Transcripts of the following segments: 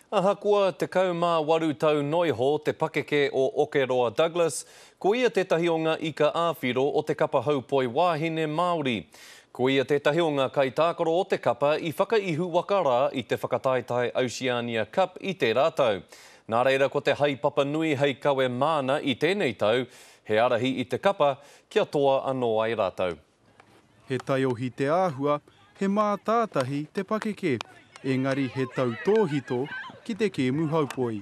Ahakoa te kaumā waru tau noiho te pakeke o Okeroa Douglas, ko ia tētahi o ngā ika āwhiro o te kapa haupoi wāhine Māori. Ko ia tētahi o ngā kaitākaro o te kapa I whakaihu wakarā I te whakataetai Oceania Cup I te rātau. Nā reira ko te haipapa nui hei kawe māna I tēnei tau, he arahi I te kapa, kia toa anō ai rātau. He taiohi te āhua, he mātātahi te pakeke, engari he tau tōhito ki te kēmu haupoi.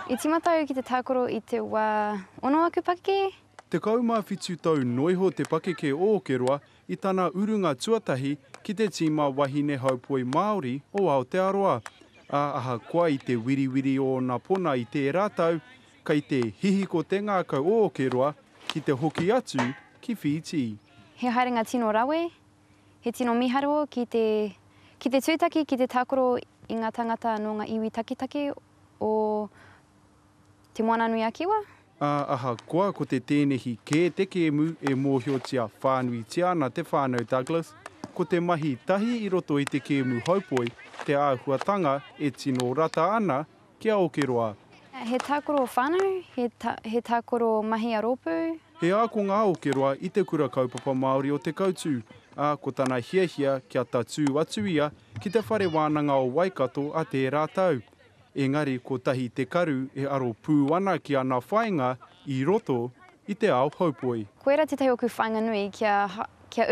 I timatau ki te tākoro I te wā ono aku pakeke. Te kaumāwhitu tau noiho te pakeke o Okeroa I tana urunga tuatahi ki te tīma wahine haupoi Māori o Aotearoa. Ahakoa I te wiriwiri o nā pona I te rātau, kai te hihiko te ngākau o Okeroa ki te hoki atu ki Fiji. He haerenga tino rawe, he tino miharo ki te tūtaki, ki te tākoro I ngā tangata no ngā iwi takitaki o te moana nui a kiwa. Ahakoa ko te tēnehi kē te kēmu e mōhiotia whānui tiana te whānau Douglas, ko te mahi tahi I roto I te kēmu haupoi, te āhuatanga e tino rata ana ki a Okeroa. He tākoro whānau, he tākoro mahi a rōpū. He āko ngā Okeroa I te kura kaupapa Māori o te kautū, ko tana hiahia kia tatū atu ia ki te whare wānanga o Waikato a te rātau. Engari ko tahi te karu e aro pū ana ki ana whainga I roto I te ao haupoi. Koera te oku whainga nui kia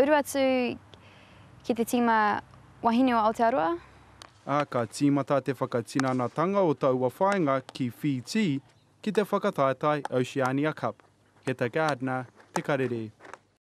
uru atu ki te tīma wahine o Aotearoa. Ka tīmata te whakatinanatanga o taua whainga ki Fiji ki te whakataetai Oceania Cup. He te Gardner, te karere.